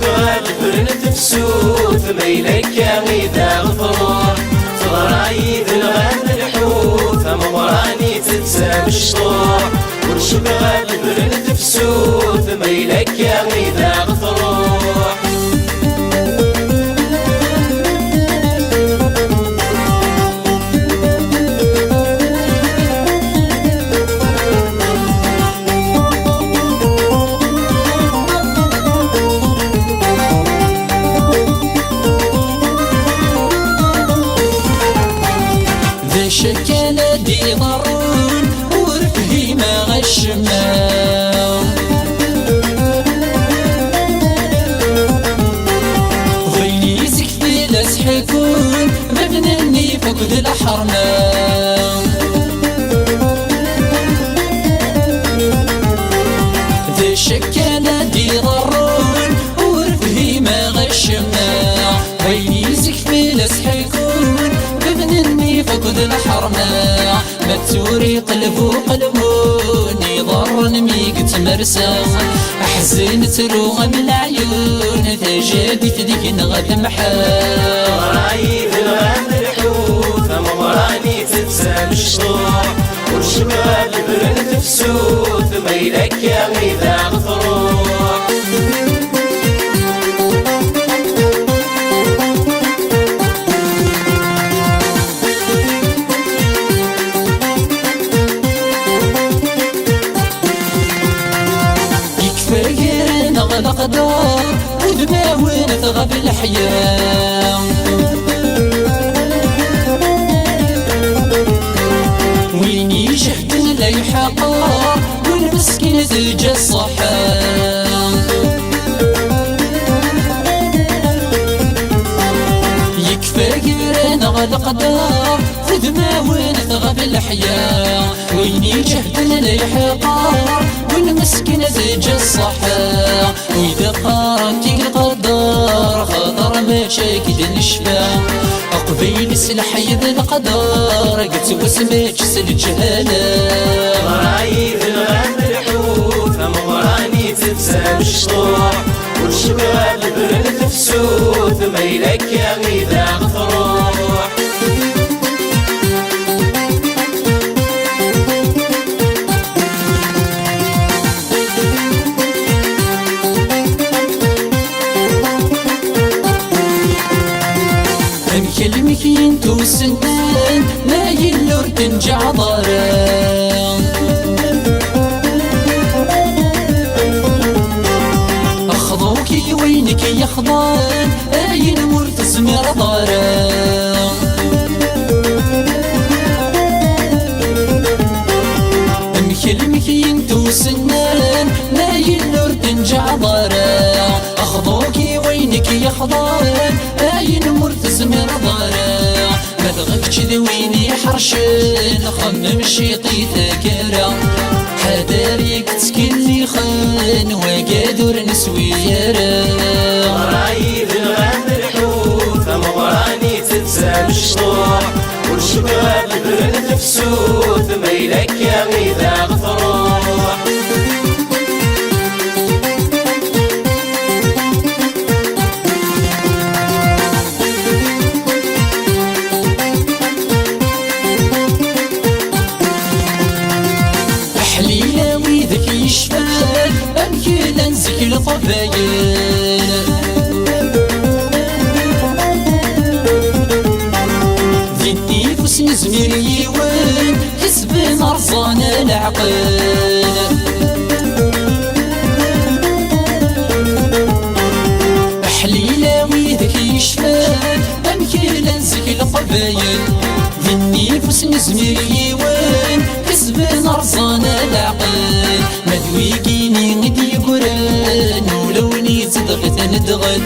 غاد فرن تفسوت ميلك يا غيدا غفروح تغرايد الغاد الحوت مغراني تتسام الشطوح ورشق غاد فرن تفسوت ميلك يا غيدا غفروح شكانا دي ضرون ورفهي ما غشماو ضيني زكفي لسحكون مبنني فقد الحرماو ذي شكانا دي ضرون ورفهي ما غشماو ضيني زكفي لسحكون مبنني فقد الحرماء ما توري قلبو قلبوني ضرن ميقت مرسى أحزن تروغ من العيون تجادي تديك نغد محا رايد الغاد الحوت مغراني تتسام الشطوح ورشقاد برن تفسوت ميلك يا غيدا غفروح الأقدار ودماوين تغب الحياة وين يشهد لا يحقر والمسكين تلجى الصحاء يكفى قران الأقدار ودماوين تغب الحياة وين يشهد لا يحقر والمسكين تلجى الصحاء وإذا قارنتي القدر خضر مشاكل الشفا قبيل سلحيد القدر قلت وسمك سلجهالة رايد الغاد الحوت مغراني تتسام الشطوح والشقاد برن تفسوت ميلك يا غيدا غفروح كلمك ينتو سنان ما يلور تنجع ضران أخضوكي وينك يخضان آين مرتسم رضاران كلمك ينتو سنان ما يلور تنجع ضران أخضوكي وينك يخضان آين مرتسم رضارا ما تغفش ذويني حرشن خمم شيطي ذاكرا حداريك تسكني خان وقادر نسويارا رايد الغاد الحوت مغراني تتسام الشطوح والشقاد برن تفسوت ميلك يا غيدا غفروح حليلة ويذك يشفان أمكي لنزك الطبايل ذي النفس نزمير يوان حسب مرصان العقل حليلة ويذك يشفان أمكي لنزك الطبايل ذي النفس نزمير يوان حسب مرصان العقل مدويكيني غدي قران ولوني صدقت ندغل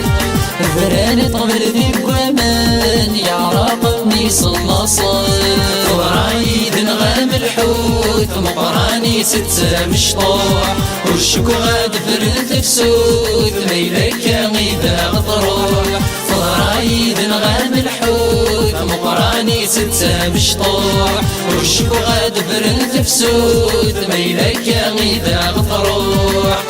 فران طغل ذي قوامان يعرقني صلى صال ورايد نغام الحوت مقراني ستة مشطوح والشكو غاد فرد تفسود ميلك يا غيدا غطروح ورايد نغام الحوت مقراني ستة مشطوح والشكو غاد فرد تفسود ميلك يا غيدا غطروح